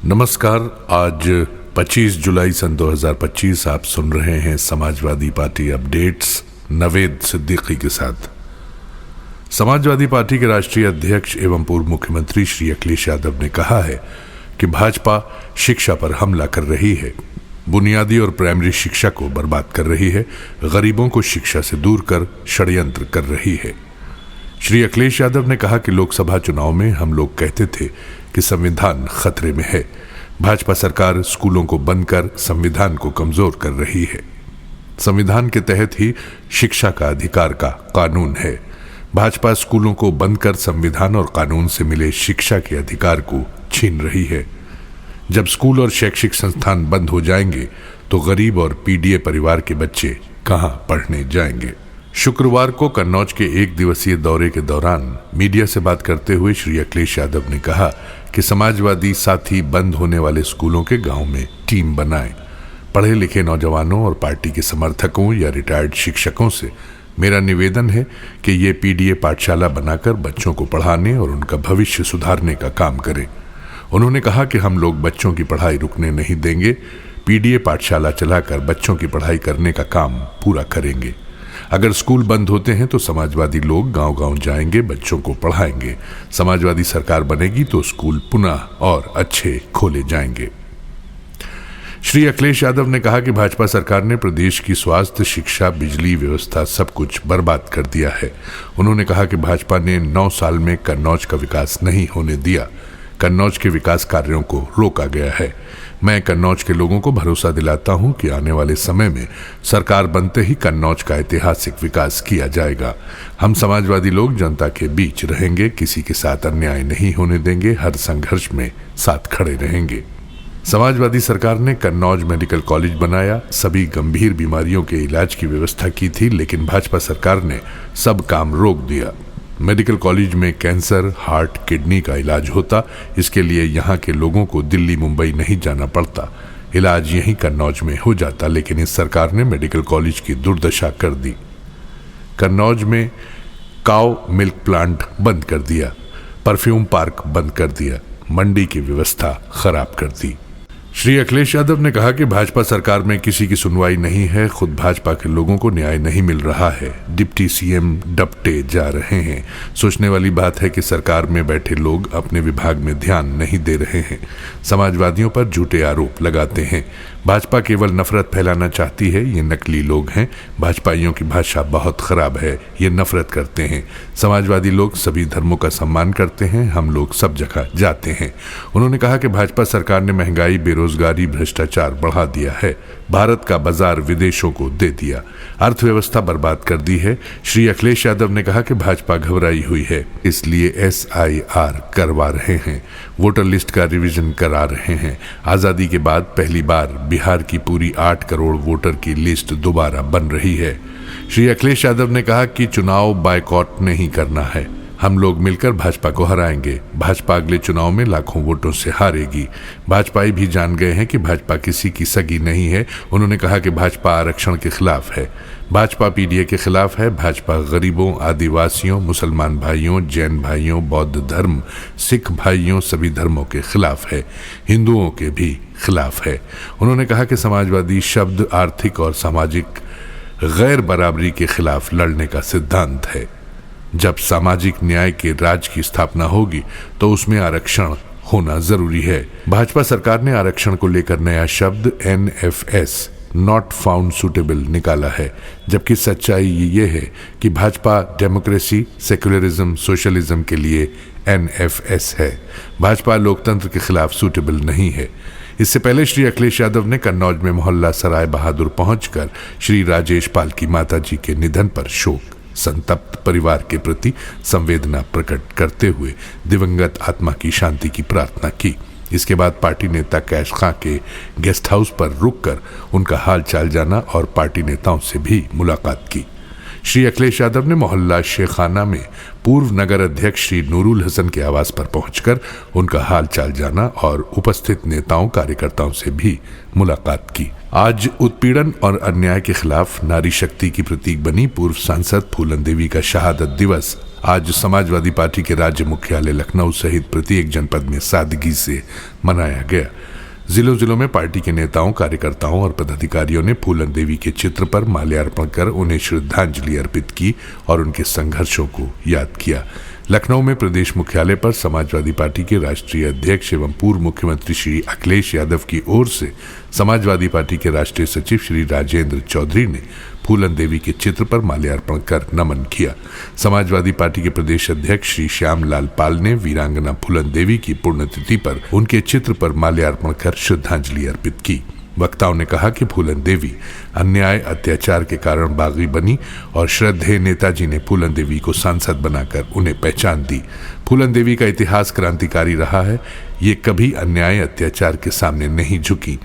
नमस्कार। आज 25 जुलाई सन 2025 आप सुन रहे हैं समाजवादी पार्टी अपडेट्स नवेद सिद्दीकी के साथ। समाजवादी पार्टी के राष्ट्रीय अध्यक्ष एवं पूर्व मुख्यमंत्री श्री अखिलेश यादव ने कहा है कि भाजपा शिक्षा पर हमला कर रही है, बुनियादी और प्राइमरी शिक्षा को बर्बाद कर रही है, गरीबों को शिक्षा से दूर कर षड्यंत्र कर रही है। श्री अखिलेश यादव ने कहा कि लोकसभा चुनाव में हम लोग कहते थे कि संविधान खतरे में है। भाजपा सरकार स्कूलों को बंद कर संविधान को कमजोर कर रही है। संविधान के तहत ही शिक्षा का अधिकार का कानून है। भाजपा स्कूलों को बंद कर संविधान और कानून से मिले शिक्षा के अधिकार को छीन रही है। जब स्कूल और शैक्षिक संस्थान बंद हो जाएंगे तो गरीब और पीडीए परिवार के बच्चे कहां पढ़ने जाएंगे। शुक्रवार को कन्नौज के एक दिवसीय दौरे के दौरान मीडिया से बात करते हुए श्री अखिलेश यादव ने कहा कि समाजवादी साथी बंद होने वाले स्कूलों के गांव में टीम बनाएं। पढ़े लिखे नौजवानों और पार्टी के समर्थकों या रिटायर्ड शिक्षकों से मेरा निवेदन है कि ये पीडीए पाठशाला बनाकर बच्चों को पढ़ाने और उनका भविष्य सुधारने का काम करें। उन्होंने कहा कि हम लोग बच्चों की पढ़ाई रुकने नहीं देंगे, पीडीए पाठशाला चलाकर बच्चों की पढ़ाई करने का काम पूरा करेंगे। अगर स्कूल बंद होते हैं तो समाजवादी लोग गांव-गांव जाएंगे, बच्चों को पढ़ाएंगे। समाजवादी सरकार बनेगी तो स्कूल पुनः और अच्छे खोले जाएंगे। श्री अखिलेश यादव ने कहा कि भाजपा सरकार ने प्रदेश की स्वास्थ्य, शिक्षा, बिजली व्यवस्था सब कुछ बर्बाद कर दिया है। उन्होंने कहा कि भाजपा ने 9 साल में कन्नौज का विकास नहीं होने दिया। कन्नौज के विकास कार्यों को रोका गया है। मैं कन्नौज के लोगों को भरोसा दिलाता हूं कि आने वाले समय में सरकार बनते ही कन्नौज का ऐतिहासिक विकास किया जाएगा। हम समाजवादी लोग जनता के बीच रहेंगे, किसी के साथ अन्याय नहीं होने देंगे, हर संघर्ष में साथ खड़े रहेंगे। समाजवादी सरकार ने कन्नौज मेडिकल कॉलेज बनाया, सभी गंभीर बीमारियों के इलाज की व्यवस्था की थी, लेकिन भाजपा सरकार ने सब काम रोक दिया। मेडिकल कॉलेज में कैंसर, हार्ट, किडनी का इलाज होता। इसके लिए यहाँ के लोगों को दिल्ली, मुंबई नहीं जाना पड़ता, इलाज यहीं कन्नौज में हो जाता। लेकिन इस सरकार ने मेडिकल कॉलेज की दुर्दशा कर दी। कन्नौज में काऊ मिल्क प्लांट बंद कर दिया, परफ्यूम पार्क बंद कर दिया, मंडी की व्यवस्था खराब कर दी। श्री अखिलेश यादव ने कहा कि भाजपा सरकार में किसी की सुनवाई नहीं है, खुद भाजपा के लोगों को न्याय नहीं मिल रहा है। डिप्टी सीएम डपटे जा रहे हैं। सोचने वाली बात है कि सरकार में बैठे लोग अपने विभाग में ध्यान नहीं दे रहे हैं, समाजवादियों पर झूठे आरोप लगाते हैं। भाजपा केवल नफरत फैलाना चाहती है, ये नकली लोग हैं। भाजपाइयों की भाषा बहुत खराब है, ये नफरत करते हैं। समाजवादी लोग सभी धर्मों का सम्मान करते हैं, हम लोग सब जगह जाते हैं। उन्होंने कहा कि भाजपा सरकार ने महंगाई, बेरोजगारी, भ्रष्टाचार बढ़ा दिया है, भारत का बाजार विदेशों को दे दिया, अर्थव्यवस्था बर्बाद कर दी है। श्री अखिलेश यादव ने कहा कि भाजपा घबराई हुई है, इसलिए SIR करवा रहे हैं, वोटर लिस्ट का रिवीजन करा रहे हैं। आजादी के बाद पहली बार बिहार की पूरी 8 करोड़ वोटर की लिस्ट दोबारा बन रही है। श्री अखिलेश यादव ने कहा कि चुनाव बायकॉट नहीं करना है, हम लोग मिलकर भाजपा को हराएंगे। भाजपा अगले चुनाव में लाखों वोटों से हारेगी। भाजपाई भी जान गए हैं कि भाजपा किसी की सगी नहीं है। उन्होंने कहा कि भाजपा आरक्षण के खिलाफ है, भाजपा पीडीए के खिलाफ है, भाजपा गरीबों, आदिवासियों, मुसलमान भाइयों, जैन भाइयों, बौद्ध धर्म, सिख भाइयों, सभी धर्मों के खिलाफ है, हिंदुओं के भी खिलाफ है। उन्होंने कहा कि समाजवादी शब्द आर्थिक और सामाजिक गैर बराबरी के खिलाफ लड़ने का सिद्धांत है। जब सामाजिक न्याय के राज की स्थापना होगी तो उसमें आरक्षण होना जरूरी है। भाजपा सरकार ने आरक्षण को लेकर नया शब्द NFS नॉट फाउंड सुटेबल निकाला है, जबकि सच्चाई ये है कि भाजपा डेमोक्रेसी, सेक्युलरिज्म, सोशलिज्म के लिए NFS है। भाजपा लोकतंत्र के खिलाफ सूटेबल नहीं है। इससे पहले श्री अखिलेश यादव ने कन्नौज में मोहल्ला सराय बहादुर पहुंचकर श्री राजेश पाल की माताजी के निधन पर शोक संतप्त परिवार के प्रति संवेदना प्रकट करते हुए दिवंगत आत्मा की शांति की प्रार्थना की। इसके बाद पार्टी नेता कैश खां के गेस्ट हाउस पर रुककर उनका हाल चाल जाना और पार्टी नेताओं से भी मुलाकात की। श्री अखिलेश यादव ने मोहल्ला शेखाना में पूर्व नगर अध्यक्ष श्री नूरुल हसन के आवास पर पहुंचकर उनका हाल चाल जाना और उपस्थित नेताओं कार्यकर्ताओं से भी मुलाकात की। आज उत्पीड़न और अन्याय के खिलाफ नारी शक्ति की प्रतीक बनी पूर्व सांसद फूलन देवी का शहादत दिवस आज समाजवादी पार्टी के राज्य मुख्यालय लखनऊ सहित प्रत्येक जनपद में सादगी से मनाया गया। जिलों में पार्टी के नेताओं, कार्यकर्ताओं और पदाधिकारियों ने फूलन देवी के चित्र पर माल्यार्पण कर उन्हें श्रद्धांजलि अर्पित की और उनके संघर्षों को याद किया। लखनऊ में प्रदेश मुख्यालय पर समाजवादी पार्टी के राष्ट्रीय अध्यक्ष एवं पूर्व मुख्यमंत्री श्री अखिलेश यादव की ओर से समाजवादी पार्टी के राष्ट्रीय सचिव श्री राजेंद्र चौधरी ने फूलन देवी के चित्र पर माल्यार्पण कर नमन किया। समाजवादी पार्टी के प्रदेश अध्यक्ष श्री श्यामलाल पाल ने वीरांगना फूलन देवी की पुण्यतिथि पर उनके चित्र पर माल्यार्पण कर श्रद्धांजलि अर्पित की। वक्ताओं ने कहा कि फूलन देवी अन्याय अत्याचार के कारण बागी बनी और श्रद्धेय नेताजी ने फूलन देवी को सांसद बनाकर उन्हें पहचान दी। फूलन देवी का इतिहास क्रांतिकारी रहा है, ये कभी अन्याय अत्याचार के सामने नहीं झुकी।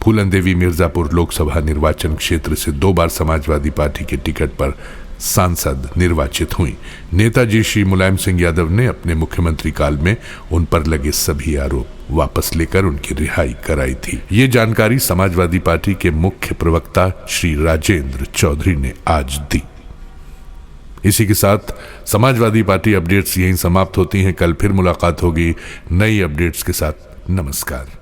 फूलन देवी मिर्जापुर लोकसभा निर्वाचन क्षेत्र से 2 बार समाजवादी पार्टी के टिकट पर सांसद निर्वाचित हुई। नेताजी श्री मुलायम सिंह यादव ने अपने मुख्यमंत्री काल में उन पर लगे सभी आरोप वापस लेकर उनकी रिहाई कराई थी। ये जानकारी समाजवादी पार्टी के मुख्य प्रवक्ता श्री राजेंद्र चौधरी ने आज दी। इसी के साथ समाजवादी पार्टी अपडेट्स यहीं समाप्त होती हैं। कल फिर मुलाकात होगी नई अपडेट्स के साथ। नमस्कार।